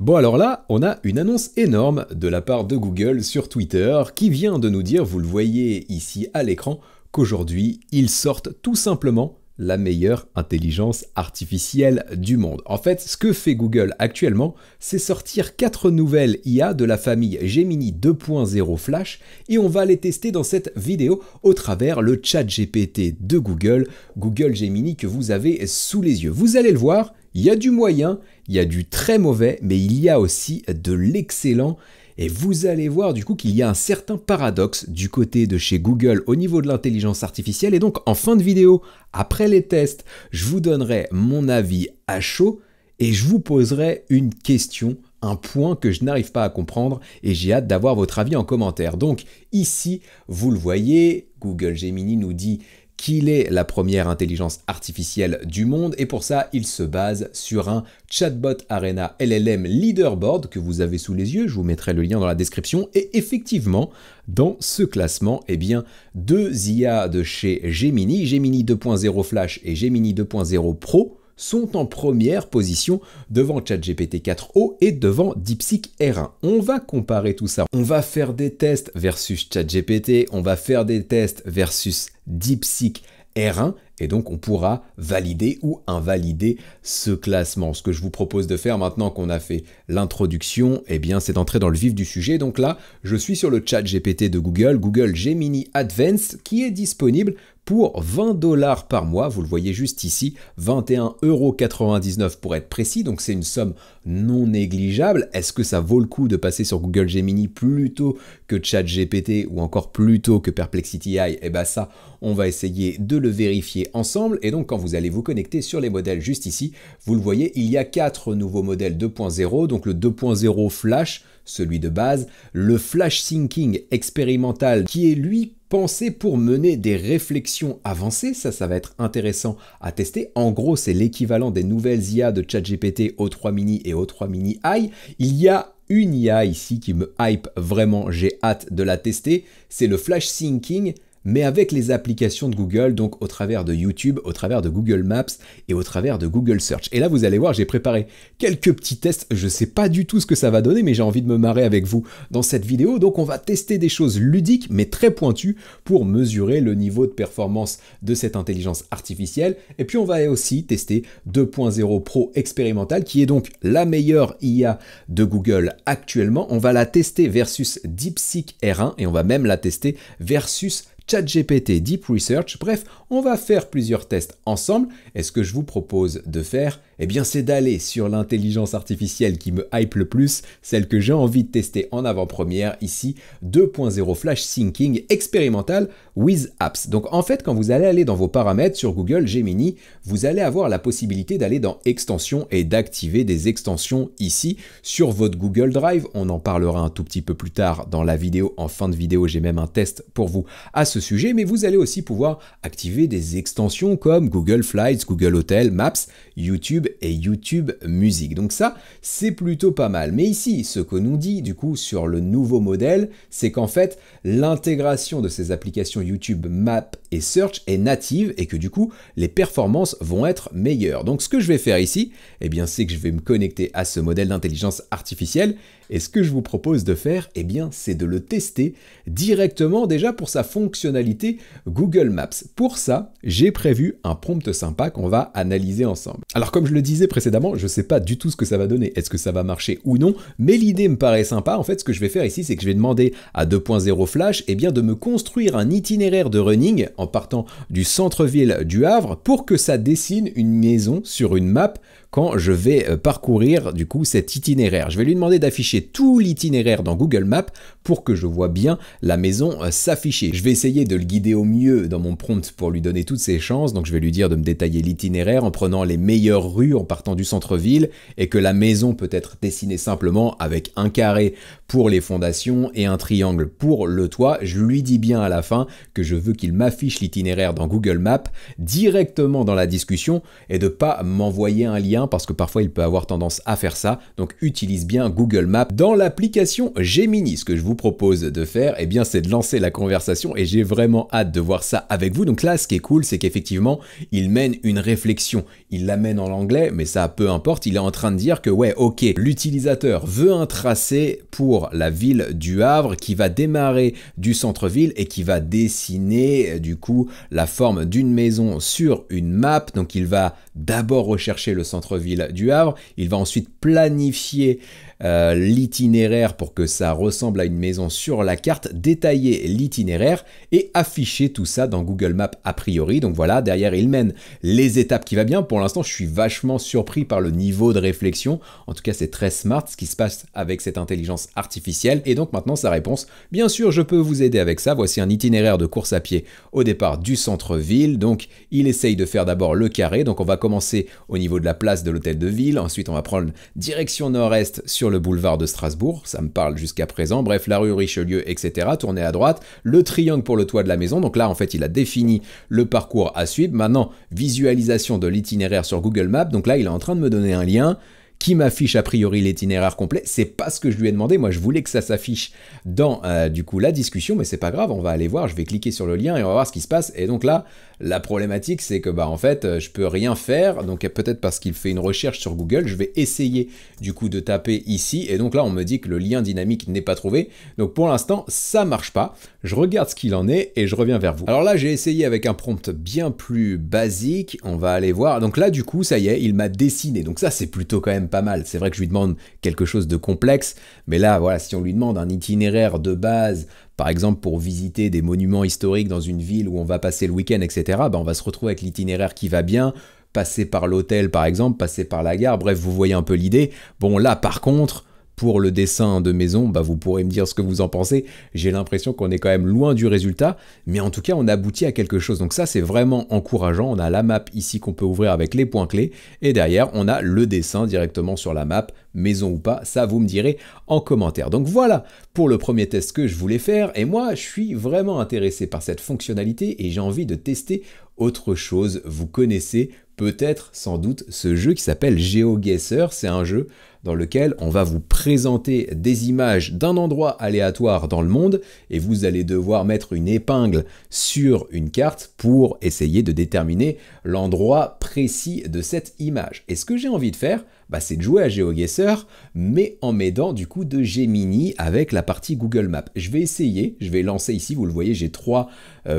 Bon alors là, on a une annonce énorme de la part de Google sur Twitter qui vient de nous dire, vous le voyez ici à l'écran, qu'aujourd'hui, ils sortent tout simplement la meilleure intelligence artificielle du monde. En fait, ce que fait Google actuellement, c'est sortir 4 nouvelles IA de la famille Gemini 2.0 Flash et on va les tester dans cette vidéo au travers le ChatGPT de Google, Google Gemini que vous avez sous les yeux. Vous allez le voir, il y a du moyen, il y a du très mauvais, mais il y a aussi de l'excellent. Et vous allez voir du coup qu'il y a un certain paradoxe du côté de chez Google au niveau de l'intelligence artificielle. Et donc en fin de vidéo, après les tests, je vous donnerai mon avis à chaud et je vous poserai une question, un point que je n'arrive pas à comprendre et j'ai hâte d'avoir votre avis en commentaire. Donc ici, vous le voyez, Google Gemini nous dit qu'il est la première intelligence artificielle du monde et pour ça, il se base sur un Chatbot Arena LLM Leaderboard que vous avez sous les yeux, je vous mettrai le lien dans la description et effectivement, dans ce classement, eh bien, 2 IA de chez Gemini, Gemini 2.0 Flash et Gemini 2.0 Pro, sont en première position devant ChatGPT 4o et devant DeepSeek R1. On va comparer tout ça. On va faire des tests versus ChatGPT, on va faire des tests versus DeepSeek R1 et donc on pourra valider ou invalider ce classement. Ce que je vous propose de faire maintenant qu'on a fait l'introduction, eh bien c'est d'entrer dans le vif du sujet. Donc là, je suis sur le ChatGPT de Google, Google Gemini Advanced, qui est disponible pour 20 $ par mois, vous le voyez juste ici, 21,99 € pour être précis, donc c'est une somme non négligeable. Est-ce que ça vaut le coup de passer sur Google Gemini plutôt que ChatGPT ou encore plutôt que Perplexity AI? Eh bien ça, on va essayer de le vérifier ensemble. Et donc quand vous allez vous connecter sur les modèles juste ici, vous le voyez, il y a 4 nouveaux modèles 2.0, donc le 2.0 Flash, celui de base, le Flash Thinking expérimental qui est lui pensé pour mener des réflexions avancées, ça va être intéressant à tester. En gros, c'est l'équivalent des nouvelles IA de ChatGPT O3 Mini et O3 Mini AI. Il y a une IA ici qui me hype vraiment, j'ai hâte de la tester, c'est le Flash Thinking, mais avec les applications de Google, donc au travers de YouTube, au travers de Google Maps et au travers de Google Search. Et là, vous allez voir, j'ai préparé quelques petits tests. Je ne sais pas du tout ce que ça va donner, mais j'ai envie de me marrer avec vous dans cette vidéo. Donc, on va tester des choses ludiques, mais très pointues pour mesurer le niveau de performance de cette intelligence artificielle. Et puis, on va aussi tester 2.0 Pro expérimental, qui est donc la meilleure IA de Google actuellement. On va la tester versus DeepSeek R1 et on va même la tester versus ChatGPT Deep Research. Bref, on va faire plusieurs tests ensemble. Et ce que je vous propose de faire, eh bien, c'est d'aller sur l'intelligence artificielle qui me hype le plus, celle que j'ai envie de tester en avant-première, ici, 2.0 Flash Thinking expérimental with apps. Donc, en fait, quand vous allez aller dans vos paramètres sur Google Gemini, vous allez avoir la possibilité d'aller dans extensions et d'activer des extensions ici sur votre Google Drive. On en parlera un tout petit peu plus tard dans la vidéo. En fin de vidéo, j'ai même un test pour vous à ce sujet, mais vous allez aussi pouvoir activer des extensions comme Google Flights, Google Hotel, Maps, YouTube et YouTube Music. Donc ça, c'est plutôt pas mal. Mais ici, ce que nous dit du coup sur le nouveau modèle, c'est qu'en fait, l'intégration de ces applications YouTube, Maps et Search est native et que du coup, les performances vont être meilleures. Donc ce que je vais faire ici, eh bien, c'est que je vais me connecter à ce modèle d'intelligence artificielle et ce que je vous propose de faire, eh bien, c'est de le tester directement déjà pour sa fonctionnalité Google Maps. Pour ça, j'ai prévu un prompt sympa qu'on va analyser ensemble. Alors comme je le disais précédemment, je ne sais pas du tout ce que ça va donner, est-ce que ça va marcher ou non, mais l'idée me paraît sympa. En fait, ce que je vais faire ici, c'est que je vais demander à 2.0 Flash eh bien, de me construire un itinéraire de running en partant du centre-ville du Havre pour que ça dessine une maison sur une map quand je vais parcourir du coup cet itinéraire. Je vais lui demander d'afficher tout l'itinéraire dans Google Maps pour que je vois bien la maison s'afficher. Je vais essayer de le guider au mieux dans mon prompt pour lui donner toutes ses chances. Donc je vais lui dire de me détailler l'itinéraire en prenant les meilleures rues en partant du centre-ville et que la maison peut être dessinée simplement avec un carré pour les fondations et un triangle pour le toit. Je lui dis bien à la fin que je veux qu'il m'affiche l'itinéraire dans Google Maps directement dans la discussion et de pas m'envoyer un lien bien parce que parfois il peut avoir tendance à faire ça. Donc utilise bien Google Maps dans l'application Gemini. Ce que je vous propose de faire, eh bien, c'est de lancer la conversation et j'ai vraiment hâte de voir ça avec vous. Donc là, ce qui est cool, c'est qu'effectivement, il mène une réflexion. Il la mène en anglais, mais ça, peu importe. Il est en train de dire que, ouais, ok, l'utilisateur veut un tracé pour la ville du Havre qui va démarrer du centre-ville et qui va dessiner, du coup, la forme d'une maison sur une map. Donc, il va d'abord rechercher le centre-ville du Havre. Il va ensuite planifier l'itinéraire pour que ça ressemble à une maison sur la carte, détailler l'itinéraire et afficher tout ça dans Google Maps a priori. Donc voilà, derrière il mène les étapes qui va bien. Pour l'instant, je suis vachement surpris par le niveau de réflexion. En tout cas, c'est très smart ce qui se passe avec cette intelligence artificielle. Et donc maintenant, sa réponse, bien sûr, je peux vous aider avec ça. Voici un itinéraire de course à pied au départ du centre-ville. Donc il essaye de faire d'abord le carré. Donc on va commencer au niveau de la place de l'hôtel de ville. Ensuite, on va prendre direction nord-est sur le boulevard de Strasbourg, ça me parle jusqu'à présent, bref, la rue Richelieu, etc., tourner à droite, le triangle pour le toit de la maison, donc là, en fait, il a défini le parcours à suivre. Maintenant, visualisation de l'itinéraire sur Google Maps, donc là, il est en train de me donner un lien qui m'affiche a priori l'itinéraire complet. C'est pas ce que je lui ai demandé, moi je voulais que ça s'affiche dans du coup la discussion, mais c'est pas grave, on va aller voir, je vais cliquer sur le lien et on va voir ce qui se passe. Et donc là, la problématique c'est que bah en fait je peux rien faire, donc peut-être parce qu'il fait une recherche sur Google, je vais essayer du coup de taper ici, et donc là on me dit que le lien dynamique n'est pas trouvé, donc pour l'instant ça marche pas. Je regarde ce qu'il en est et je reviens vers vous. Alors là j'ai essayé avec un prompt bien plus basique, on va aller voir, donc là du coup ça y est, il m'a dessiné, donc ça c'est plutôt quand même pas mal. C'est vrai que je lui demande quelque chose de complexe, mais là, voilà, si on lui demande un itinéraire de base, par exemple pour visiter des monuments historiques dans une ville où on va passer le week-end, etc., ben on va se retrouver avec l'itinéraire qui va bien, passer par l'hôtel par exemple, passer par la gare, bref, vous voyez un peu l'idée. Bon, là, par contre, pour le dessin de maison, bah vous pourrez me dire ce que vous en pensez. J'ai l'impression qu'on est quand même loin du résultat, mais en tout cas, on aboutit à quelque chose. Donc ça, c'est vraiment encourageant. On a la map ici qu'on peut ouvrir avec les points clés, et derrière, on a le dessin directement sur la map, maison ou pas, ça vous me direz en commentaire. Donc voilà pour le premier test que je voulais faire, et moi, je suis vraiment intéressé par cette fonctionnalité, et j'ai envie de tester autre chose. Vous connaissez peut-être, sans doute, ce jeu qui s'appelle GeoGuessr. C'est un jeu dans lequel on va vous présenter des images d'un endroit aléatoire dans le monde et vous allez devoir mettre une épingle sur une carte pour essayer de déterminer l'endroit précis de cette image. Et ce que j'ai envie de faire, bah, c'est de jouer à GeoGuessr, mais en m'aidant du coup de Gemini avec la partie Google Maps. Je vais essayer, je vais lancer ici, vous le voyez, j'ai 3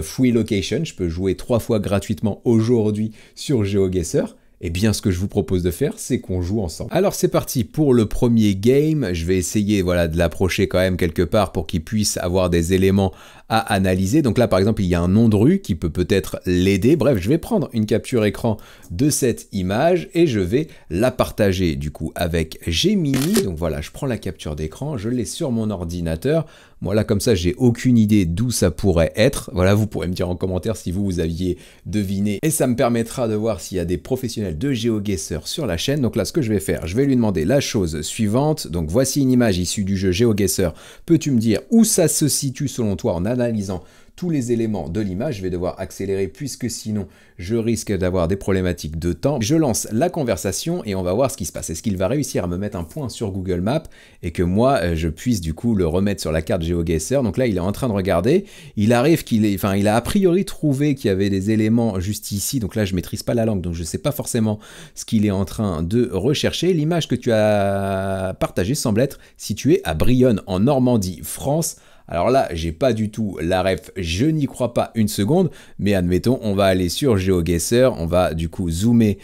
free locations, je peux jouer 3 fois gratuitement aujourd'hui sur GeoGuessr. Et bien ce que je vous propose de faire, c'est qu'on joue ensemble. Alors c'est parti pour le premier game, je vais essayer voilà, de l'approcher quand même quelque part pour qu'il puisse avoir des éléments à analyser. Donc là par exemple il y a un nom de rue qui peut peut-être l'aider. Bref, je vais prendre une capture écran de cette image et je vais la partager du coup avec Gemini. Donc voilà, je prends la capture d'écran, je l'ai sur mon ordinateur. Moi là comme ça j'ai aucune idée d'où ça pourrait être. Voilà, vous pourrez me dire en commentaire si vous aviez deviné et ça me permettra de voir s'il y a des professionnels de GeoGuessr sur la chaîne. Donc là ce que je vais faire, je vais lui demander la chose suivante. Donc voici une image issue du jeu GeoGuessr. Peux-tu me dire où ça se situe selon toi en analysant tous les éléments de l'image? Je vais devoir accélérer puisque sinon je risque d'avoir des problématiques de temps. Je lance la conversation et on va voir ce qui se passe. Est-ce qu'il va réussir à me mettre un point sur Google Maps et que moi je puisse du coup le remettre sur la carte GeoGuessr? Donc là il est en train de regarder, il arrive il a a priori trouvé qu'il y avait des éléments juste ici, donc là je maîtrise pas la langue donc je sais pas forcément ce qu'il est en train de rechercher. L'image que tu as partagée semble être située à Brionne en Normandie, France. Alors là, j'ai pas du tout la ref, je n'y crois pas une seconde, mais admettons, on va aller sur GeoGuessr, on va du coup zoomer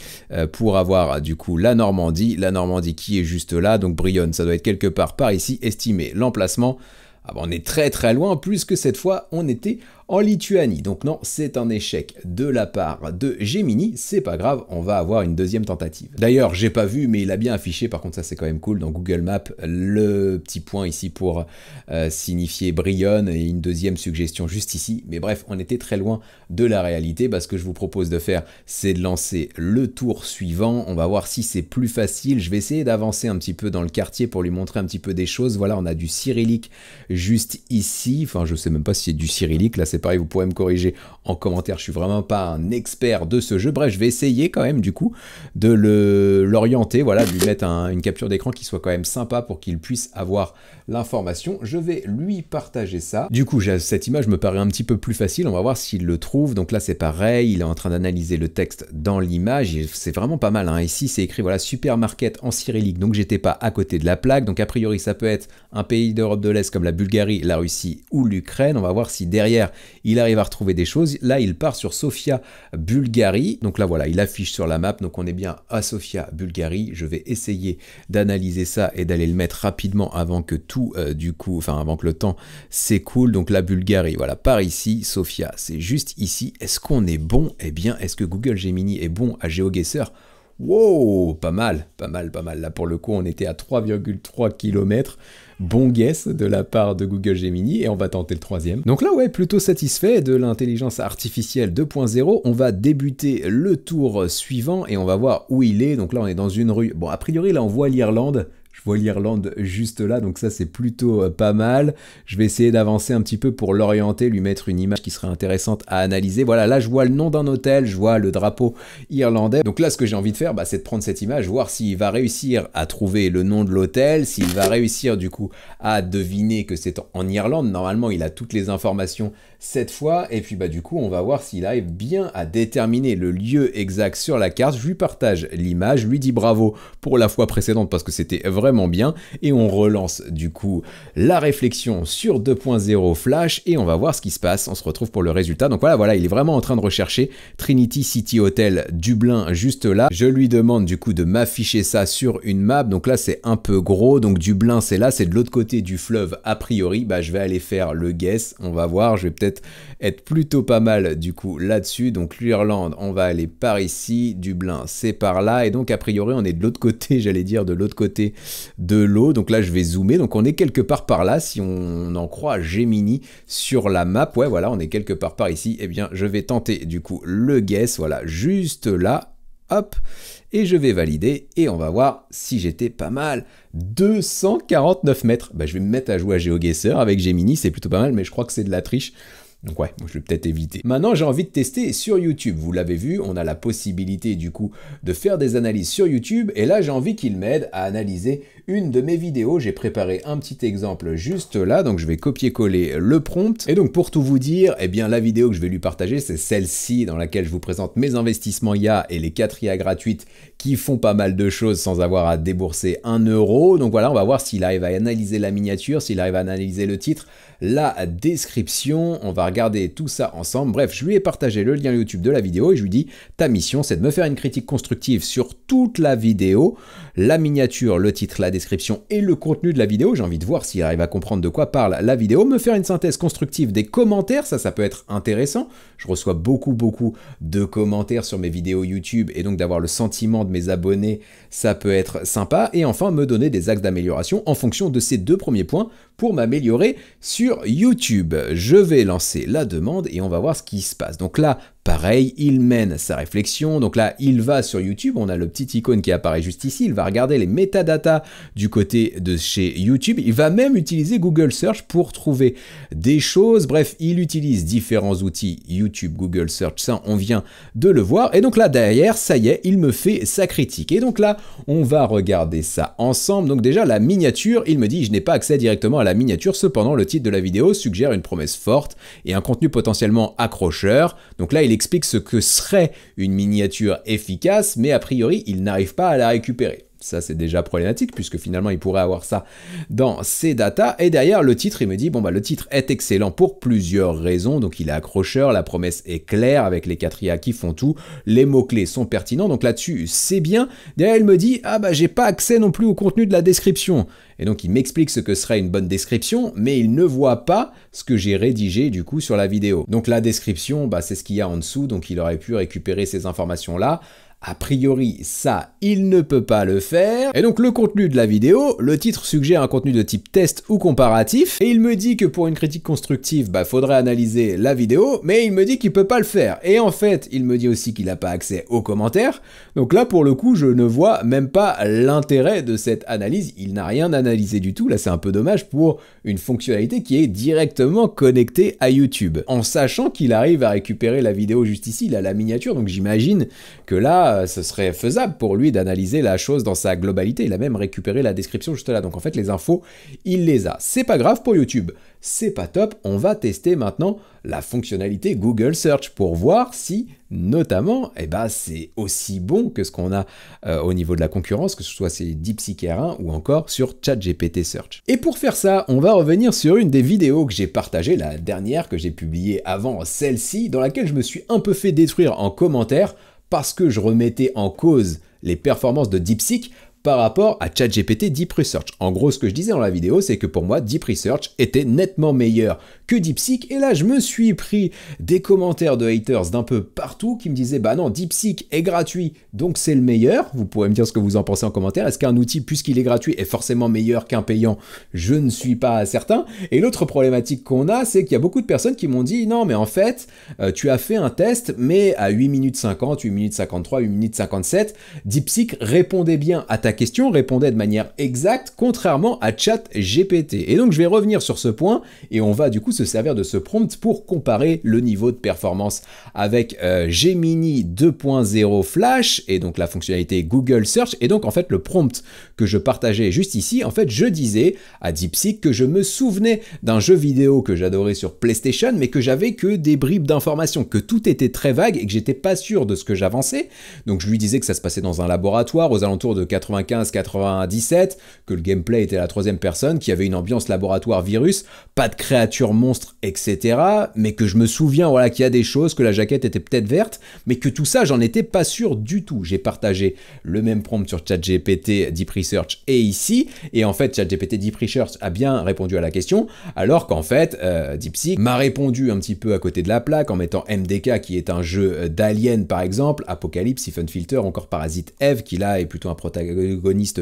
pour avoir du coup la Normandie qui est juste là, donc Brionne, ça doit être quelque part par ici, estimer l'emplacement. Ah bah on est très très loin, plus que cette fois, on était en Lituanie. Donc non, c'est un échec de la part de Gemini, c'est pas grave, on va avoir une deuxième tentative. D'ailleurs, j'ai pas vu, mais il a bien affiché, par contre ça c'est quand même cool, dans Google Maps, le petit point ici pour signifier Brionne, et une deuxième suggestion juste ici. Mais bref, on était très loin de la réalité. Bah, ce que je vous propose de faire, c'est de lancer le tour suivant. On va voir si c'est plus facile. Je vais essayer d'avancer un petit peu dans le quartier pour lui montrer un petit peu des choses. Voilà, on a du cyrillique juste ici. Enfin, je sais même pas si c'est du cyrillique, là c'est pareil, vous pourrez me corriger en commentaire, je suis vraiment pas un expert de ce jeu. Bref, je vais essayer quand même du coup de l'orienter, voilà, de lui mettre une capture d'écran qui soit quand même sympa pour qu'il puisse avoir l'information. Je vais lui partager ça. Du coup, cette image me paraît un petit peu plus facile, on va voir s'il le trouve. Donc là, c'est pareil, il est en train d'analyser le texte dans l'image, c'est vraiment pas mal, hein. Ici, c'est écrit, voilà, supermarket en cyrillique, donc j'étais pas à côté de la plaque, donc a priori, ça peut être un pays d'Europe de l'Est comme la Bulgarie, la Russie ou l'Ukraine. On va voir si derrière, il arrive à retrouver des choses. Là, il part sur Sofia, Bulgarie. Donc là, voilà, il affiche sur la map. Donc on est bien à Sofia, Bulgarie. Je vais essayer d'analyser ça et d'aller le mettre rapidement avant que tout, avant que le temps s'écoule. Donc la Bulgarie, voilà, par ici, Sofia, c'est juste ici. Est-ce qu'on est bon? Eh bien, est-ce que Google Gemini est bon à GeoGuessr? Wow, pas mal, pas mal, pas mal. Là, pour le coup, on était à 3,3 km. Bon guess de la part de Google Gemini et on va tenter le troisième. Donc là, ouais, plutôt satisfait de l'intelligence artificielle 2.0. On va débuter le tour suivant et on va voir où il est. Donc là, on est dans une rue. Bon, a priori, là, on voit l'Irlande. Je vois l'Irlande juste là, donc ça c'est plutôt pas mal. Je vais essayer d'avancer un petit peu pour l'orienter, lui mettre une image qui serait intéressante à analyser. Voilà, là je vois le nom d'un hôtel, je vois le drapeau irlandais. Donc là ce que j'ai envie de faire, c'est de prendre cette image, voir s'il va réussir à trouver le nom de l'hôtel, s'il va réussir du coup à deviner que c'est en Irlande. Normalement il a toutes les informations cette fois, et puis du coup on va voir s'il arrive bien à déterminer le lieu exact sur la carte. Je lui partage l'image, je lui dis bravo pour la fois précédente parce que c'était vraiment bien, et on relance du coup la réflexion sur 2.0 Flash et on va voir ce qui se passe. On se retrouve pour le résultat. Donc voilà, il est vraiment en train de rechercher Trinity City Hotel Dublin juste là. Je lui demande du coup de m'afficher ça sur une map. Donc là c'est un peu gros, donc Dublin c'est là, c'est de l'autre côté du fleuve a priori. Je vais aller faire le guess, on va voir, je vais peut-être être plutôt pas mal du coup là-dessus. Donc l'Irlande, on va aller par ici, Dublin c'est par là, et donc a priori on est de l'autre côté, j'allais dire de l'autre côté de l'eau. Donc là je vais zoomer, donc on est quelque part par là si on en croit Gemini sur la map. Ouais, voilà, on est quelque part par ici. Eh bien je vais tenter du coup le guess, voilà, juste là, hop, et je vais valider et on va voir si j'étais pas mal. 249 mètres. Je vais me mettre à jouer à GeoGuessr avec Gemini, c'est plutôt pas mal, mais je crois que c'est de la triche. Donc ouais, moi je vais peut-être éviter. Maintenant, j'ai envie de tester sur YouTube. Vous l'avez vu, on a la possibilité du coup de faire des analyses sur YouTube. Et là, j'ai envie qu'il m'aide à analyser une de mes vidéos. J'ai préparé un petit exemple juste là. Donc je vais copier-coller le prompt. Et donc pour tout vous dire, eh bien la vidéo que je vais lui partager, c'est celle-ci dans laquelle je vous présente mes investissements IA et les 4 IA gratuites qui font pas mal de choses sans avoir à débourser 1 euro. Donc voilà, on va voir s'il arrive à analyser la miniature, s'il arrive à analyser le titre, la description. On va regarder tout ça ensemble. Bref, je lui ai partagé le lien YouTube de la vidéo et je lui dis ta mission c'est de me faire une critique constructive sur toute la vidéo, la miniature, le titre, la description et le contenu de la vidéo. J'ai envie de voir s'il arrive à comprendre de quoi parle la vidéo, me faire une synthèse constructive des commentaires, ça peut être intéressant. Je reçois beaucoup de commentaires sur mes vidéos YouTube et donc d'avoir le sentiment de mes abonnés, ça peut être sympa. Et enfin me donner des axes d'amélioration en fonction de ces 2 premiers points pour m'améliorer sur YouTube. Je vais lancer la demande et on va voir ce qui se passe. Donc là, pareil, il mène sa réflexion. Donc là, il va sur YouTube. On a le petit icône qui apparaît juste ici. Il va regarder les métadatas du côté de chez YouTube. Il va même utiliser Google Search pour trouver des choses. Bref, il utilise différents outils YouTube, Google Search. Ça, on vient de le voir. Et donc là, derrière, ça y est, il me fait sa critique. Et donc là, on va regarder ça ensemble. Donc déjà, la miniature, il me dit, je n'ai pas accès directement à la miniature. Cependant, le titre de la vidéo suggère une promesse forte et un contenu potentiellement accrocheur. Donc là, il explique ce que serait une miniature efficace, mais a priori, il n'arrive pas à la récupérer. Ça, c'est déjà problématique, puisque finalement, il pourrait avoir ça dans ses datas. Et derrière, le titre, il me dit, bon, le titre est excellent pour plusieurs raisons. Donc, il est accrocheur, la promesse est claire, avec les 4 IA qui font tout, les mots-clés sont pertinents, donc là-dessus, c'est bien. Derrière, il me dit, j'ai pas accès non plus au contenu de la description. Et donc, il m'explique ce que serait une bonne description, mais il ne voit pas ce que j'ai rédigé, du coup, sur la vidéo. Donc, la description, c'est ce qu'il y a en dessous, donc il aurait pu récupérer ces informations-là. A priori, ça, il ne peut pas le faire. Et donc le contenu de la vidéo, le titre suggère un contenu de type test ou comparatif, et il me dit que pour une critique constructive, faudrait analyser la vidéo, mais il me dit qu'il peut pas le faire. Et en fait, il me dit aussi qu'il n'a pas accès aux commentaires. Donc là, pour le coup, je ne vois même pas l'intérêt de cette analyse. Il n'a rien analysé du tout. Là, c'est un peu dommage pour une fonctionnalité qui est directement connectée à YouTube. En sachant qu'il arrive à récupérer la vidéo juste ici, il a la miniature, donc j'imagine que là, ce serait faisable pour lui d'analyser la chose dans sa globalité. Il a même récupéré la description juste là. Donc en fait, les infos, il les a. C'est pas grave pour YouTube. C'est pas top. On va tester maintenant la fonctionnalité Google Search pour voir si, notamment, c'est aussi bon que ce qu'on a au niveau de la concurrence, que ce soit c'est DeepSeek R1 ou encore sur ChatGPT Search. Et pour faire ça, on va revenir sur une des vidéos que j'ai partagées, la dernière que j'ai publiée avant celle-ci, dans laquelle je me suis un peu fait détruire en commentaire parce que je remettais en cause les performances de DeepSeek par rapport à ChatGPT Deep Research. En gros, ce que je disais dans la vidéo, c'est que pour moi, Deep Research était nettement meilleur que DeepSeek, et là, je me suis pris des commentaires de haters d'un peu partout qui me disaient « Bah non, DeepSeek est gratuit, donc c'est le meilleur ». Vous pourrez me dire ce que vous en pensez en commentaire. Est-ce qu'un outil, puisqu'il est gratuit, est forcément meilleur qu'un payant? Je ne suis pas certain. Et l'autre problématique qu'on a, c'est qu'il y a beaucoup de personnes qui m'ont dit « Non, mais en fait, tu as fait un test, mais à 8 minutes 50, 8 minutes 53, 8 minutes 57, DeepSeek répondait bien à ta question, répondait de manière exacte, contrairement à ChatGPT. Et donc je vais revenir sur ce point et on va du coup se servir de ce prompt pour comparer le niveau de performance avec Gemini 2.0 Flash et donc la fonctionnalité Google Search. Et donc en fait le prompt que je partageais juste ici, en fait je disais à DeepSeek que je me souvenais d'un jeu vidéo que j'adorais sur PlayStation, mais que j'avais que des bribes d'informations, que tout était très vague et que j'étais pas sûr de ce que j'avançais. Donc je lui disais que ça se passait dans un laboratoire aux alentours de 95-97, que le gameplay était à la troisième personne, qu'il y avait une ambiance laboratoire virus, pas de créatures monstres, etc. Mais que je me souviens voilà, qu'il y a des choses, que la jaquette était peut-être verte, mais que tout ça, j'en étais pas sûr du tout. J'ai partagé le même prompt sur ChatGPT Deep Research et ici, et en fait, ChatGPT Deep Research a bien répondu à la question, alors qu'en fait, DeepSeek m'a répondu un petit peu à côté de la plaque en mettant MDK, qui est un jeu d'Alien par exemple, Apocalypse, Siphon Filter, encore Parasite Eve, qui là est plutôt un protagoniste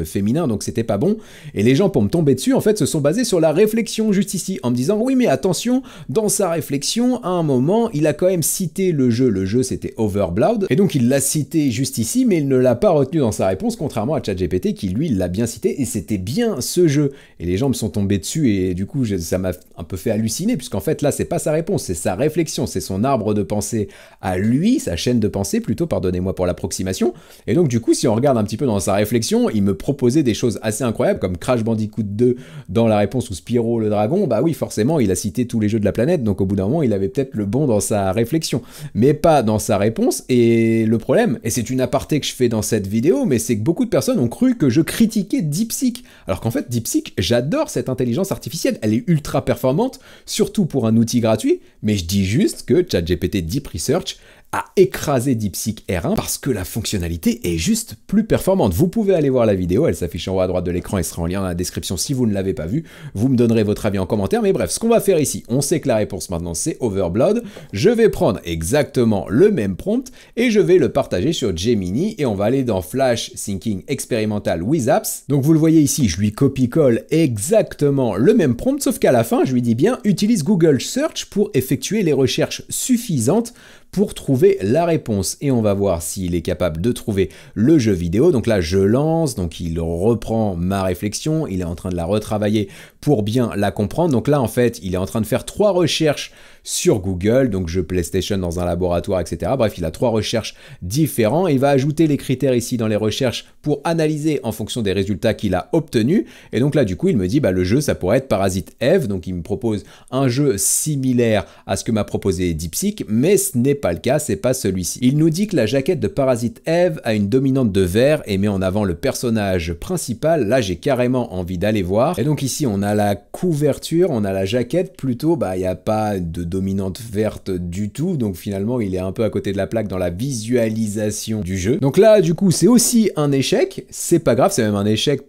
féminin, donc c'était pas bon. Et les gens, pour me tomber dessus, en fait, se sont basés sur la réflexion juste ici, en me disant, oui, mais attention, dans sa réflexion, à un moment, il a quand même cité le jeu c'était Overblood, et donc il l'a cité juste ici, mais il ne l'a pas retenu dans sa réponse, contrairement à ChatGPT, qui lui, l'a bien cité, et c'était bien ce jeu. Et les gens me sont tombés dessus, et du coup, ça m'a un peu fait halluciner, puisqu'en fait, là, c'est pas sa réponse, c'est sa réflexion, c'est son arbre de pensée à lui, sa chaîne de pensée, plutôt, pardonnez-moi pour l'approximation. Et donc, du coup, si on regarde un petit peu dans sa réflexion, il me proposait des choses assez incroyables, comme Crash Bandicoot 2 dans la réponse, ou Spyro le dragon. Bah oui, forcément, il a cité tous les jeux de la planète, donc au bout d'un moment, il avait peut-être le bon dans sa réflexion, mais pas dans sa réponse. Et le problème, et c'est une aparté que je fais dans cette vidéo, mais c'est que beaucoup de personnes ont cru que je critiquais DeepSeek, alors qu'en fait, DeepSeek, j'adore cette intelligence artificielle, elle est ultra performante, surtout pour un outil gratuit, mais je dis juste que ChatGPT Deep Research a écrasé DeepSeek R1 parce que la fonctionnalité est juste plus performante. Vous pouvez aller voir la vidéo, elle s'affiche en haut à droite de l'écran et sera en lien dans la description si vous ne l'avez pas vue. Vous me donnerez votre avis en commentaire, mais bref, ce qu'on va faire ici, on sait que la réponse maintenant c'est Overblood. Je vais prendre exactement le même prompt et je vais le partager sur Gemini et on va aller dans Flash Thinking Experimental with Apps. Donc vous le voyez ici, je lui copie-colle exactement le même prompt, sauf qu'à la fin, je lui dis bien, utilise Google Search pour effectuer les recherches suffisantes pour trouver la réponse. Et on va voir s'il est capable de trouver le jeu vidéo. Donc là, je lance, donc il reprend ma réflexion, il est en train de la retravailler pour bien la comprendre. Donc là, en fait, il est en train de faire 3 recherches sur Google, donc jeu PlayStation dans un laboratoire, etc. Bref, il a 3 recherches différents. Il va ajouter les critères ici dans les recherches pour analyser en fonction des résultats qu'il a obtenus. Et donc là, du coup, il me dit, bah, le jeu, ça pourrait être Parasite Eve. Donc il me propose un jeu similaire à ce que m'a proposé DeepSeek, mais ce n'est pas le cas, c'est pas celui-ci. Il nous dit que la jaquette de Parasite Eve a une dominante de vert et met en avant le personnage principal. Là, j'ai carrément envie d'aller voir. Et donc ici, on a la couverture, on a la jaquette, plutôt, bah, il n'y a pas de dominante verte du tout, donc finalement il est un peu à côté de la plaque dans la visualisation du jeu. Donc là du coup c'est aussi un échec, c'est pas grave, c'est même un échec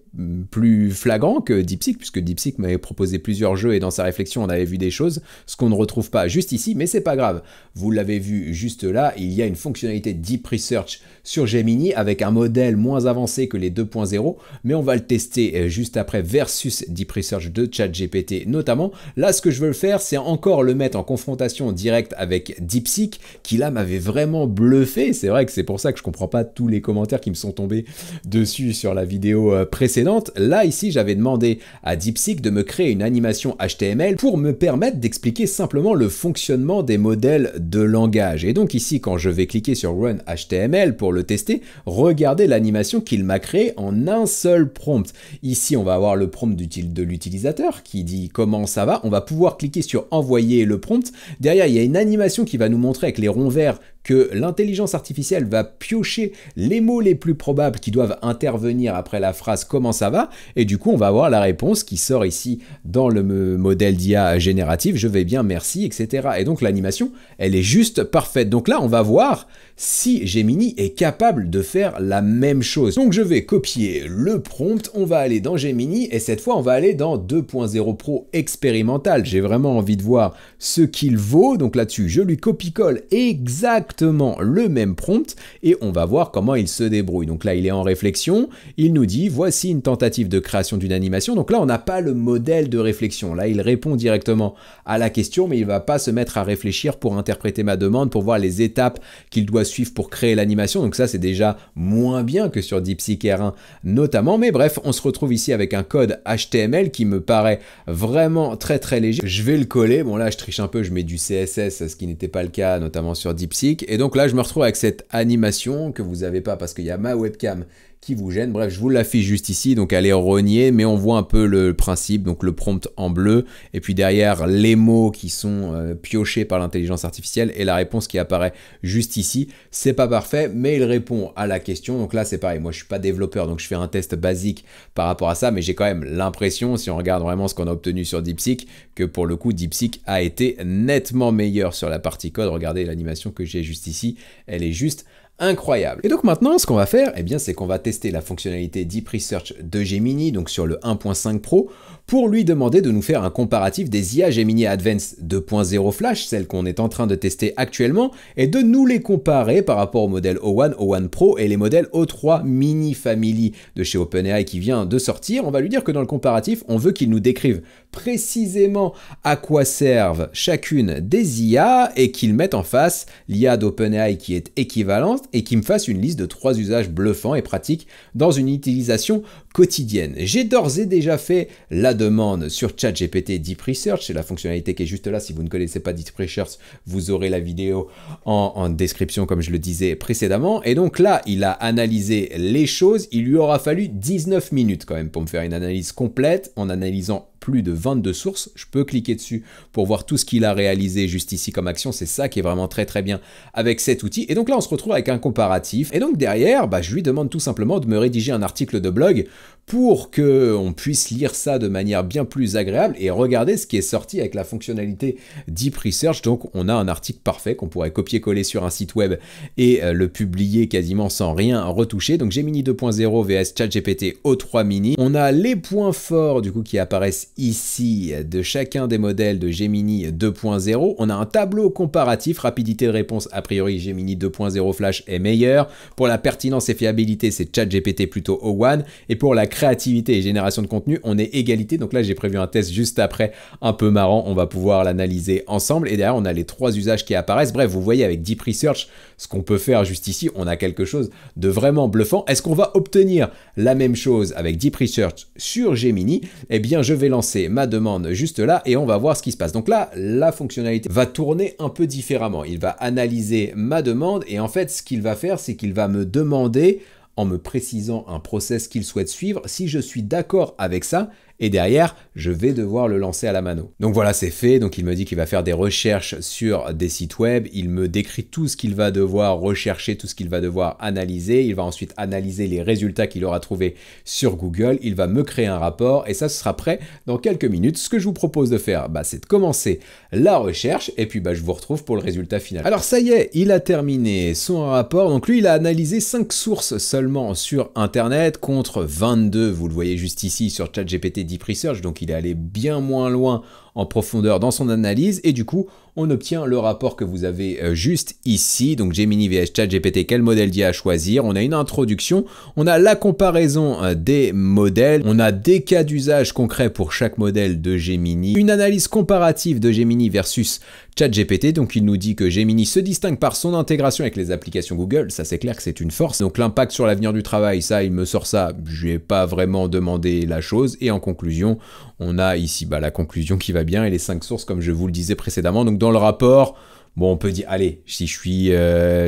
plus flagrant que DeepSeek, puisque DeepSeek m'avait proposé plusieurs jeux et dans sa réflexion on avait vu des choses, ce qu'on ne retrouve pas juste ici, mais c'est pas grave. Vous l'avez vu juste là, il y a une fonctionnalité Deep Research sur Gemini avec un modèle moins avancé que les 2.0, mais on va le tester juste après versus Deep Research de ChatGPT notamment. Là, ce que je veux le faire, c'est encore le mettre en confrontation directe avec DeepSeek, qui là m'avait vraiment bluffé. C'est vrai que c'est pour ça que je comprends pas tous les commentaires qui me sont tombés dessus sur la vidéo précédente. Là, ici, j'avais demandé à DeepSeek de me créer une animation HTML pour me permettre d'expliquer simplement le fonctionnement des modèles de langage. Et donc ici, quand je vais cliquer sur Run HTML pour le tester, regardez l'animation qu'il m'a créée en un seul prompt. Ici, on va avoir le prompt de l'utilisateur qui dit comment ça va. On va pouvoir cliquer sur envoyer le prompt. Derrière, il y a une animation qui va nous montrer avec les ronds verts que l'intelligence artificielle va piocher les mots les plus probables qui doivent intervenir après la phrase comment ça va, et du coup on va avoir la réponse qui sort ici dans le modèle d'IA génératif, je vais bien, merci, etc. Et donc l'animation, elle est juste parfaite. Donc là on va voir si Gemini est capable de faire la même chose. Donc je vais copier le prompt, on va aller dans Gemini, et cette fois on va aller dans 2.0 Pro expérimental. J'ai vraiment envie de voir ce qu'il vaut, donc là-dessus je lui copie-colle exactement le même prompt et on va voir comment il se débrouille. Donc là il est en réflexion, il nous dit voici une tentative de création d'une animation. Donc là on n'a pas le modèle de réflexion, là il répond directement à la question mais il va pas se mettre à réfléchir pour interpréter ma demande, pour voir les étapes qu'il doit suivre pour créer l'animation. Donc ça c'est déjà moins bien que sur DeepSeek R1 notamment, mais bref, on se retrouve ici avec un code HTML qui me paraît vraiment très léger. Je vais le coller, bon là je triche un peu, je mets du CSS, ce qui n'était pas le cas notamment sur DeepSeek. Et donc là, je me retrouve avec cette animation que vous n'avez pas parce qu'il y a ma webcam qui vous gêne. Bref, je vous l'affiche juste ici, donc elle est rognée, mais on voit un peu le principe, donc le prompt en bleu, et puis derrière les mots qui sont piochés par l'intelligence artificielle, et la réponse qui apparaît juste ici. C'est pas parfait, mais il répond à la question, donc là c'est pareil, moi je suis pas développeur, donc je fais un test basique par rapport à ça, mais j'ai quand même l'impression, si on regarde vraiment ce qu'on a obtenu sur DeepSeek, que pour le coup DeepSeek a été nettement meilleur sur la partie code. Regardez l'animation que j'ai juste ici, elle est juste incroyable. Et donc maintenant, ce qu'on va faire, eh bien, c'est qu'on va tester la fonctionnalité Deep Research de Gemini, donc sur le 1.5 Pro, pour lui demander de nous faire un comparatif des IA Gemini Advanced 2.0 Flash, celles qu'on est en train de tester actuellement, et de nous les comparer par rapport au modèle O1, O1 Pro et les modèles O3 Mini Family de chez OpenAI qui vient de sortir. On va lui dire que dans le comparatif, on veut qu'il nous décrive précisément à quoi servent chacune des IA et qu'il mette en face l'IA d'OpenAI qui est équivalente et qu'il me fasse une liste de 3 usages bluffants et pratiques dans une utilisation quotidienne. J'ai d'ores et déjà fait la demande sur ChatGPT Deep Research, c'est la fonctionnalité qui est juste là. Si vous ne connaissez pas Deep Research, vous aurez la vidéo en description comme je le disais précédemment. Et donc là, il a analysé les choses, il lui aura fallu 19 minutes quand même pour me faire une analyse complète en analysant plus de 22 sources. Je peux cliquer dessus pour voir tout ce qu'il a réalisé juste ici comme action. C'est ça qui est vraiment très bien avec cet outil. Et donc là, on se retrouve avec un comparatif. Et donc derrière, je lui demande tout simplement de me rédiger un article de blog pour qu'on puisse lire ça de manière bien plus agréable et regarder ce qui est sorti avec la fonctionnalité Deep Research. Donc on a un article parfait qu'on pourrait copier-coller sur un site web et le publier quasiment sans rien retoucher. Donc Gemini 2.0 vs ChatGPT O3 Mini. On a les points forts du coup qui apparaissent ici de chacun des modèles de Gemini 2.0. On a un tableau comparatif, rapidité de réponse, a priori Gemini 2.0 Flash est meilleur. Pour la pertinence et fiabilité, c'est ChatGPT plutôt O1. Et pour la créativité et génération de contenu, on est égalité. Donc là, j'ai prévu un test juste après, un peu marrant. On va pouvoir l'analyser ensemble. Et derrière, on a les 3 usages qui apparaissent. Bref, vous voyez avec Deep Research, ce qu'on peut faire juste ici, on a quelque chose de vraiment bluffant. Est-ce qu'on va obtenir la même chose avec Deep Research sur Gemini? Eh bien, je vais lancer ma demande juste là et on va voir ce qui se passe. Donc là, la fonctionnalité va tourner un peu différemment. Il va analyser ma demande et en fait, ce qu'il va faire, c'est qu'il va me demander, en me précisant un process qu'il souhaite suivre, si je suis d'accord avec ça, et derrière, je vais devoir le lancer à la mano. Donc voilà, c'est fait. Donc il me dit qu'il va faire des recherches sur des sites web. Il me décrit tout ce qu'il va devoir rechercher, tout ce qu'il va devoir analyser. Il va ensuite analyser les résultats qu'il aura trouvés sur Google. Il va me créer un rapport et ça, ce sera prêt dans quelques minutes. Ce que je vous propose de faire, c'est de commencer la recherche et puis je vous retrouve pour le résultat final. Alors ça y est, il a terminé son rapport. Donc lui, il a analysé 5 sources seulement sur Internet contre 22, vous le voyez juste ici sur ChatGPT Deep Research. Donc il est allé bien moins loin en profondeur dans son analyse et du coup on obtient le rapport que vous avez juste ici. Donc Gemini vs ChatGPT, quel modèle d'IA choisir? On a une introduction, on a la comparaison des modèles, on a des cas d'usage concrets pour chaque modèle de Gemini, une analyse comparative de Gemini versus ChatGPT. Donc il nous dit que Gemini se distingue par son intégration avec les applications Google, ça c'est clair que c'est une force. Donc l'impact sur l'avenir du travail, ça il me sort ça, je n'ai pas vraiment demandé la chose. Et en conclusion, on a ici la conclusion qui va bien et les 5 sources comme je vous le disais précédemment. Donc dans le rapport, bon, on peut dire, allez, si je suis,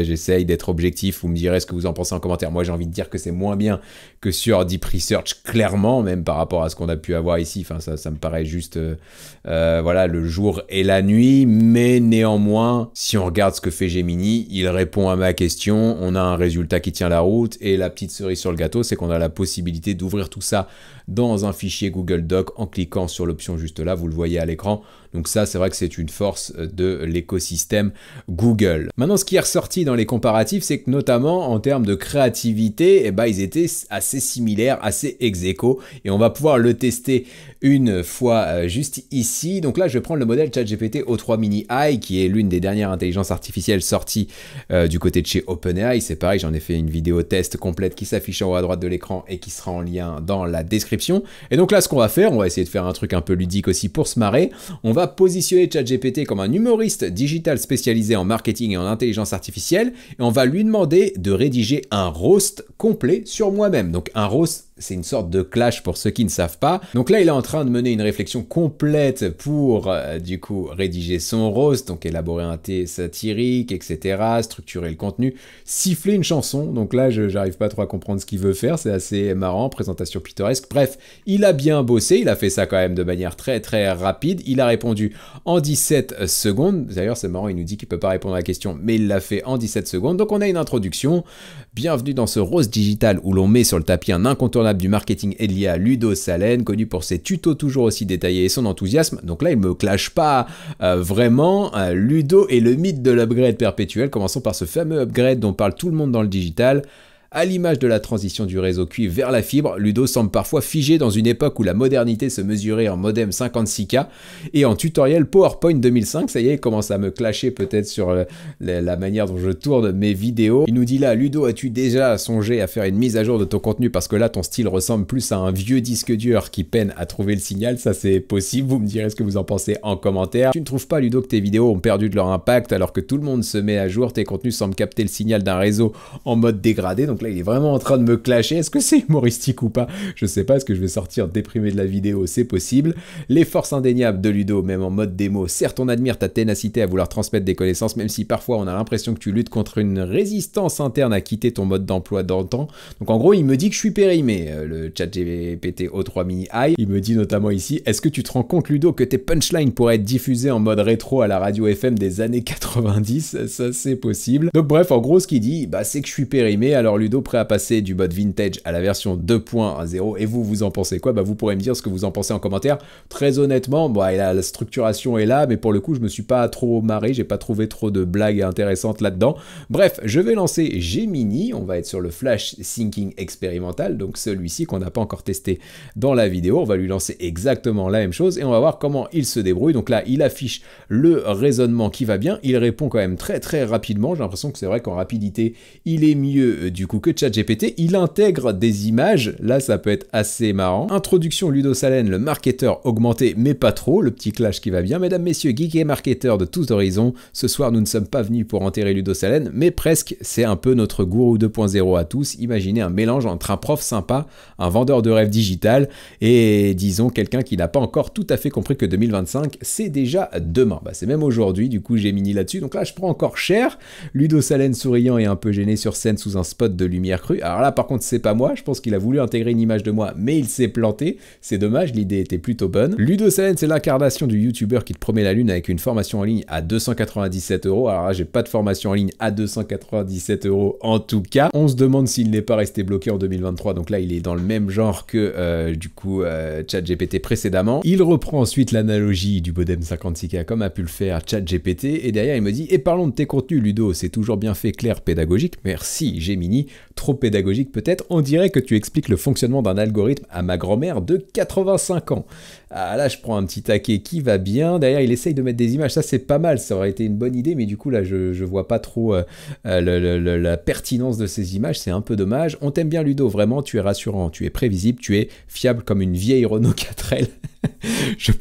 j'essaye d'être objectif, vous me direz ce que vous en pensez en commentaire. Moi, j'ai envie de dire que c'est moins bien que sur Deep Research, clairement, même par rapport à ce qu'on a pu avoir ici. Enfin, ça me paraît juste, voilà, le jour et la nuit. Mais néanmoins, si on regarde ce que fait Gemini, il répond à ma question. On a un résultat qui tient la route. Et la petite cerise sur le gâteau, c'est qu'on a la possibilité d'ouvrir tout ça dans un fichier Google Doc en cliquant sur l'option juste là. Vous le voyez à l'écran. Donc ça, c'est vrai que c'est une force de l'écosystème Google. Maintenant, ce qui est ressorti dans les comparatifs, c'est que notamment en termes de créativité, ils étaient assez similaires, assez ex-aequo. Et on va pouvoir le tester une fois juste ici. Donc là, je vais prendre le modèle ChatGPT O3 Mini AI, qui est l'une des dernières intelligences artificielles sorties du côté de chez OpenAI. C'est pareil, j'en ai fait une vidéo test complète qui s'affiche en haut à droite de l'écran et qui sera en lien dans la description. Et donc là, ce qu'on va faire, on va essayer de faire un truc un peu ludique aussi pour se marrer. On va positionner ChatGPT comme un humoriste digital spécialisé en marketing et en intelligence artificielle et on va lui demander de rédiger un roast complet sur moi-même. Donc un roast, c'est une sorte de clash pour ceux qui ne savent pas. Donc là, il est en train de mener une réflexion complète pour, du coup, rédiger son roast, donc élaborer un thé satirique, etc., structurer le contenu, siffler une chanson. Donc là, j'arrive pas trop à comprendre ce qu'il veut faire, c'est assez marrant, présentation pittoresque. Bref, il a bien bossé, il a fait ça quand même de manière très très rapide. Il a répondu en 17 secondes. D'ailleurs, c'est marrant, il nous dit qu'il peut pas répondre à la question, mais il l'a fait en 17 secondes. Donc on a une introduction. Bienvenue dans ce roast digital où l'on met sur le tapis un incontournable du marketing et de l'IA, Ludo Salen, connu pour ses tutos toujours aussi détaillés et son enthousiasme. Donc là, il me clash pas vraiment. Ludo est le mythe de l'upgrade perpétuel. Commençons par ce fameux upgrade dont parle tout le monde dans le digital. À l'image de la transition du réseau cuivre vers la fibre, Ludo semble parfois figé dans une époque où la modernité se mesurait en modem 56K et en tutoriel PowerPoint 2005. Ça y est, il commence à me clasher peut-être sur la manière dont je tourne mes vidéos. Il nous dit là, Ludo, as-tu déjà songé à faire une mise à jour de ton contenu parce que là, ton style ressemble plus à un vieux disque dur qui peine à trouver le signal. Ça, c'est possible. Vous me direz ce que vous en pensez en commentaire. Tu ne trouves pas, Ludo, que tes vidéos ont perdu de leur impact alors que tout le monde se met à jour? Tes contenus semblent capter le signal d'un réseau en mode dégradé. Donc là, il est vraiment en train de me clasher. Est-ce que c'est humoristique ou pas? Je sais pas. Est-ce que je vais sortir déprimé de la vidéo? C'est possible. Les forces indéniables de Ludo, même en mode démo. Certes, on admire ta ténacité à vouloir transmettre des connaissances, même si parfois on a l'impression que tu luttes contre une résistance interne à quitter ton mode d'emploi d'antan. Donc en gros, il me dit que je suis périmé. Le ChatGPT O3 Mini AI. Il me dit notamment ici, est-ce que tu te rends compte, Ludo, que tes punchlines pourraient être diffusées en mode rétro à la radio FM des années 90? Ça, c'est possible. Donc bref, en gros, ce qu'il dit, c'est que je suis périmé. Alors Ludo, prêt à passer du mode vintage à la version 2.0, et vous en pensez quoi? Vous pourrez me dire ce que vous en pensez en commentaire. Très honnêtement, la structuration est là, mais pour le coup, je me suis pas trop marré, j'ai pas trouvé trop de blagues intéressantes là-dedans. Bref, je vais lancer Gemini, on va être sur le flash thinking expérimental, donc celui-ci qu'on n'a pas encore testé dans la vidéo. On va lui lancer exactement la même chose, et on va voir comment il se débrouille. Donc là, il affiche le raisonnement qui va bien, il répond quand même très très rapidement. J'ai l'impression que c'est vrai qu'en rapidité, il est mieux du coup que ChatGPT. Il intègre des images, là ça peut être assez marrant. Introduction Ludo Salen, le marketeur augmenté, mais pas trop, le petit clash qui va bien. Mesdames, messieurs, geeks et marketeurs de tous horizons, ce soir nous ne sommes pas venus pour enterrer Ludo Salen, mais presque, c'est un peu notre gourou 2.0 à tous. Imaginez un mélange entre un prof sympa, un vendeur de rêves digital, et disons quelqu'un qui n'a pas encore tout à fait compris que 2025, c'est déjà demain. C'est même aujourd'hui, du coup Gemini là-dessus, donc là je prends encore cher. Ludo Salen souriant et un peu gêné sur scène sous un spot de de lumière crue. Alors là, par contre, c'est pas moi. Je pense qu'il a voulu intégrer une image de moi, mais il s'est planté. C'est dommage, l'idée était plutôt bonne. Ludo Salen, c'est l'incarnation du youtubeur qui te promet la lune avec une formation en ligne à 297 €. Alors là, j'ai pas de formation en ligne à 297 € en tout cas. On se demande s'il n'est pas resté bloqué en 2023. Donc là, il est dans le même genre que ChatGPT précédemment. Il reprend ensuite l'analogie du modem 56K comme a pu le faire ChatGPT. Et derrière, il me dit « Et parlons de tes contenus, Ludo, c'est toujours bien fait, clair, pédagogique. Merci, Gemini. Trop pédagogique peut-être. On dirait que tu expliques le fonctionnement d'un algorithme à ma grand-mère de 85 ans. » Ah là, je prends un petit taquet qui va bien. Derrière, il essaye de mettre des images. Ça, c'est pas mal. Ça aurait été une bonne idée, mais du coup, là, je vois pas trop la pertinence de ces images. C'est un peu dommage. On t'aime bien, Ludo. Vraiment, tu es rassurant. Tu es prévisible. Tu es fiable comme une vieille Renault 4L. je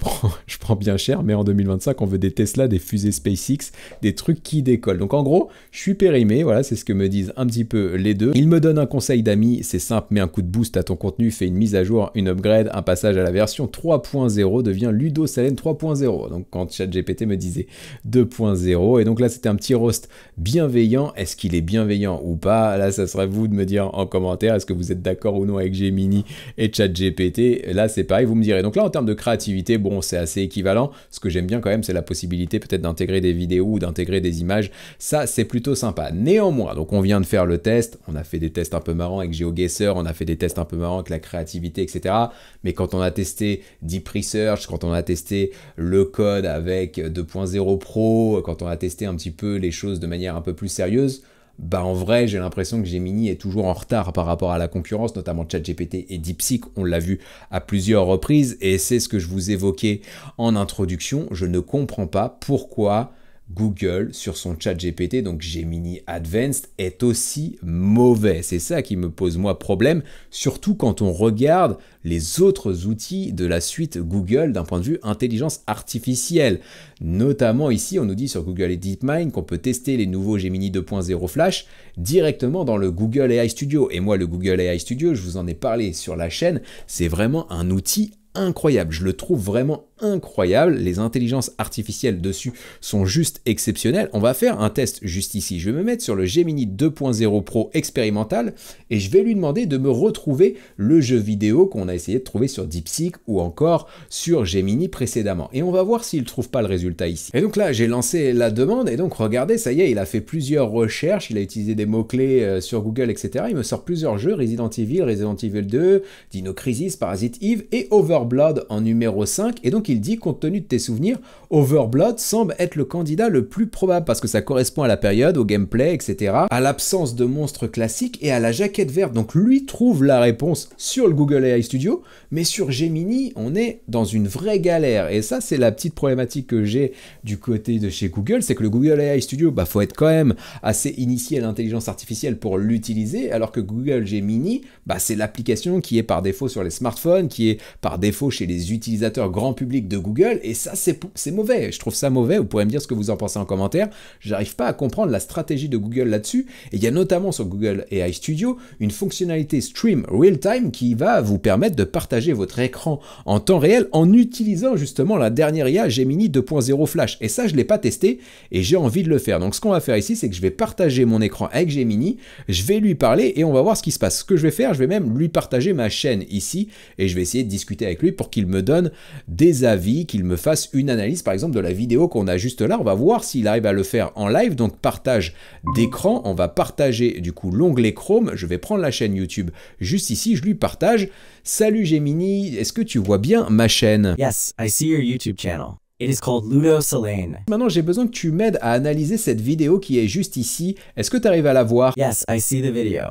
prends bien cher, mais en 2025, on veut des Tesla, des fusées SpaceX, des trucs qui décollent. Donc, en gros, je suis périmé. Voilà, c'est ce que me disent un petit peu les deux. Il me donne un conseil d'ami. C'est simple. Mets un coup de boost à ton contenu. Fais une mise à jour, une upgrade, un passage à la version 3.0 devient Ludo Salen 3.0. Donc quand ChatGPT me disait 2.0, et donc là c'était un petit roast bienveillant. Est-ce qu'il est bienveillant ou pas? Là ça serait vous de me dire en commentaire, est-ce que vous êtes d'accord ou non avec Gemini et ChatGPT? Là c'est pareil, vous me direz. Donc là en termes de créativité, bon c'est assez équivalent. Ce que j'aime bien quand même, c'est la possibilité peut-être d'intégrer des vidéos ou d'intégrer des images. Ça c'est plutôt sympa. Néanmoins, donc on vient de faire le test, on a fait des tests un peu marrants avec GeoGuessr, on a fait des tests un peu marrants avec la créativité, etc. Mais quand on a testé Deep Research, quand on a testé le code avec 2.0 Pro, quand on a testé un petit peu les choses de manière un peu plus sérieuse, bah en vrai j'ai l'impression que Gemini est toujours en retard par rapport à la concurrence, notamment ChatGPT et DeepSeek, on l'a vu à plusieurs reprises, et c'est ce que je vous évoquais en introduction. Je ne comprends pas pourquoi Google, sur son ChatGPT, donc Gemini Advanced, est aussi mauvais. C'est ça qui me pose moi problème, surtout quand on regarde les autres outils de la suite Google d'un point de vue intelligence artificielle. Notamment ici, on nous dit sur Google et DeepMind qu'on peut tester les nouveaux Gemini 2.0 Flash directement dans le Google AI Studio. Et moi, le Google AI Studio, je vous en ai parlé sur la chaîne, c'est vraiment un outil incroyable. Je le trouve vraiment incroyable. Les intelligences artificielles dessus sont juste exceptionnelles. On va faire un test juste ici. Je vais me mettre sur le Gemini 2.0 Pro expérimental et je vais lui demander de me retrouver le jeu vidéo qu'on a essayé de trouver sur DeepSeek ou encore sur Gemini précédemment. Et on va voir s'il ne trouve pas le résultat ici. Et donc là, j'ai lancé la demande et donc regardez, ça y est, il a fait plusieurs recherches, il a utilisé des mots-clés sur Google, etc. Il me sort plusieurs jeux, Resident Evil 2, Dino Crisis, Parasite Eve et Overblood en numéro 5. Et donc il dit, compte tenu de tes souvenirs, Overblood semble être le candidat le plus probable parce que ça correspond à la période, au gameplay, etc., à l'absence de monstres classiques et à la jaquette verte. Donc lui trouve la réponse sur le Google AI Studio, mais sur Gemini, on est dans une vraie galère. Et ça, c'est la petite problématique que j'ai du côté de chez Google, c'est que le Google AI Studio, faut être quand même assez initié à l'intelligence artificielle pour l'utiliser, alors que Google Gemini, c'est l'application qui est par défaut sur les smartphones, qui est par défaut chez les utilisateurs grand public de Google, et ça c'est mauvais, je trouve ça mauvais. Vous pourrez me dire ce que vous en pensez en commentaire. J'arrive pas à comprendre la stratégie de Google là-dessus, et il y a notamment sur Google AI Studio une fonctionnalité Stream Real Time qui va vous permettre de partager votre écran en temps réel en utilisant justement la dernière IA Gemini 2.0 Flash, et ça je l'ai pas testé et j'ai envie de le faire. Donc ce qu'on va faire ici, c'est que je vais partager mon écran avec Gemini, je vais lui parler et on va voir ce qui se passe. Ce que je vais faire, je vais même lui partager ma chaîne ici et je vais essayer de discuter avec lui pour qu'il me donne des avis, qu'il me fasse une analyse par exemple de la vidéo qu'on a juste là. On va voir s'il arrive à le faire en live. Donc partage d'écran, on va partager du coup l'onglet Chrome, je vais prendre la chaîne YouTube juste ici, je lui partage. Salut Gemini, est-ce que tu vois bien ma chaîne? Yes, I see your YouTube channel. It is called Ludo Salen. Maintenant, j'ai besoin que tu m'aides à analyser cette vidéo qui est juste ici. Est-ce que tu arrives à la voir? Yes, I see the video.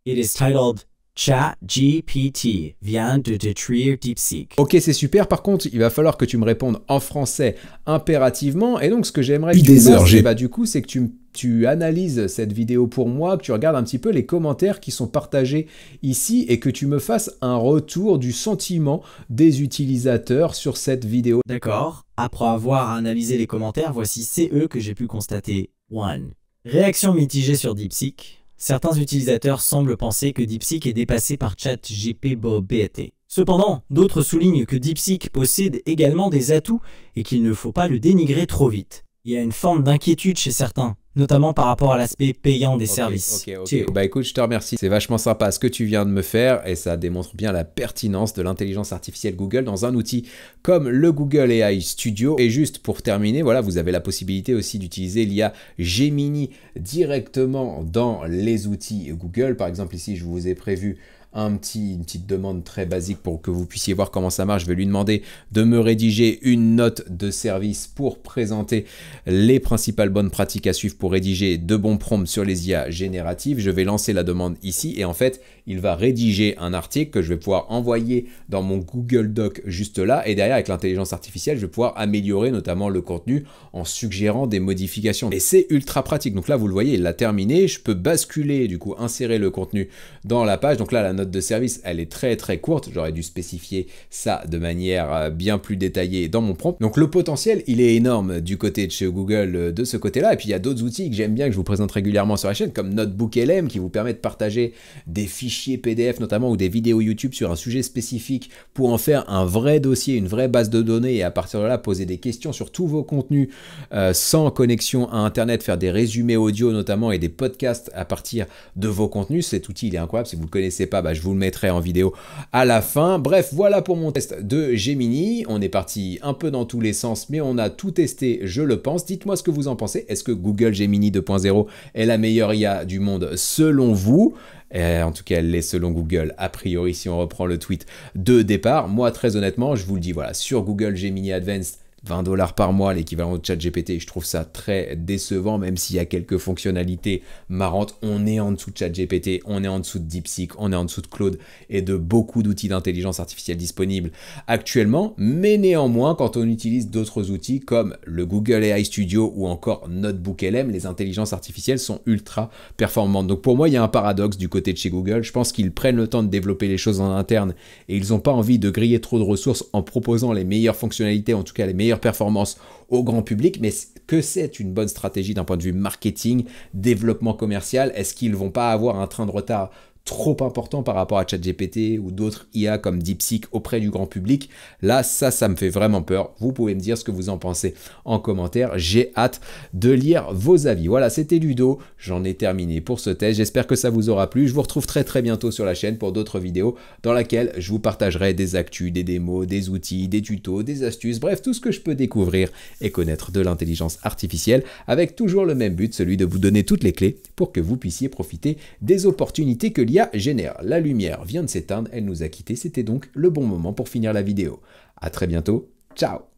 It is titled ChatGPT vient de détruire DeepSeek. Ok, c'est super. Par contre, il va falloir que tu me répondes en français impérativement. Et donc, ce que j'aimerais que tu fasses, du coup, c'est que tu analyses cette vidéo pour moi, que tu regardes un petit peu les commentaires qui sont partagés ici et que tu me fasses un retour du sentiment des utilisateurs sur cette vidéo. D'accord. Après avoir analysé les commentaires, voici CE que j'ai pu constater. 1. Réaction mitigée sur DeepSeek. Certains utilisateurs semblent penser que DeepSeek est dépassé par ChatGPT. Cependant, d'autres soulignent que DeepSeek possède également des atouts et qu'il ne faut pas le dénigrer trop vite. Il y a une forme d'inquiétude chez certains. notamment par rapport à l'aspect payant des Ok, services. ok, ok. Ciao. Bah écoute, je te remercie. C'est vachement sympa ce que tu viens de me faire et ça démontre bien la pertinence de l'intelligence artificielle Google dans un outil comme le Google AI Studio. Et juste pour terminer, voilà, vous avez la possibilité aussi d'utiliser l'IA Gemini directement dans les outils Google. Par exemple, ici, je vous ai prévu une petite demande très basique pour que vous puissiez voir comment ça marche. Je vais lui demander de me rédiger une note de service pour présenter les principales bonnes pratiques à suivre pour rédiger de bons prompts sur les IA génératives. Je vais lancer la demande ici et en fait, il va rédiger un article que je vais pouvoir envoyer dans mon Google Doc juste là et derrière avec l'intelligence artificielle, je vais pouvoir améliorer notamment le contenu en suggérant des modifications. Et c'est ultra pratique. Donc là, vous le voyez, il l'a terminé. Je peux basculer, du coup, insérer le contenu dans la page. Donc là, la note de service, elle est très courte. J'aurais dû spécifier ça de manière bien plus détaillée dans mon prompt. Donc le potentiel, il est énorme du côté de chez Google de ce côté-là. Et puis il y a d'autres outils que j'aime bien, que je vous présente régulièrement sur la chaîne, comme Notebook LM, qui vous permet de partager des fichiers PDF notamment ou des vidéos YouTube sur un sujet spécifique pour en faire un vrai dossier, une vraie base de données et à partir de là, poser des questions sur tous vos contenus sans connexion à Internet, faire des résumés audio notamment et des podcasts à partir de vos contenus. Cet outil, il est incroyable. Si vous ne le connaissez pas, je vous le mettrai en vidéo à la fin. Bref, voilà pour mon test de Gemini. On est parti un peu dans tous les sens, mais on a tout testé, je le pense. Dites-moi ce que vous en pensez. Est-ce que Google Gemini 2.0 est la meilleure IA du monde selon vous? En tout cas, elle l'est selon Google, a priori, si on reprend le tweet de départ. Moi, très honnêtement, je vous le dis, voilà, sur Google Gemini Advanced, 20 $ par mois, l'équivalent de ChatGPT, je trouve ça très décevant, même s'il y a quelques fonctionnalités marrantes. On est en dessous de ChatGPT, on est en dessous de DeepSeek, on est en dessous de Claude et de beaucoup d'outils d'intelligence artificielle disponibles actuellement. Mais néanmoins, quand on utilise d'autres outils comme le Google AI Studio ou encore Notebook LM, les intelligences artificielles sont ultra performantes. Donc pour moi, il y a un paradoxe du côté de chez Google. Je pense qu'ils prennent le temps de développer les choses en interne et ils n'ont pas envie de griller trop de ressources en proposant les meilleures fonctionnalités, en tout cas les meilleures performances au grand public, mais que c'est une bonne stratégie d'un point de vue marketing, développement commercial? Est-ce qu'ils vont pas avoir un train de retard trop important par rapport à ChatGPT ou d'autres IA comme DeepSeek auprès du grand public? Là, ça me fait vraiment peur. Vous pouvez me dire ce que vous en pensez en commentaire. J'ai hâte de lire vos avis. Voilà, c'était Ludo. J'en ai terminé pour ce test. J'espère que ça vous aura plu. Je vous retrouve très bientôt sur la chaîne pour d'autres vidéos dans lesquelles je vous partagerai des actus, des démos, des outils, des tutos, des astuces, bref, tout ce que je peux découvrir et connaître de l'intelligence artificielle avec toujours le même but, celui de vous donner toutes les clés pour que vous puissiez profiter des opportunités que l'IA génère. La lumière vient de s'éteindre, elle nous a quittés, c'était donc le bon moment pour finir la vidéo. À très bientôt, ciao!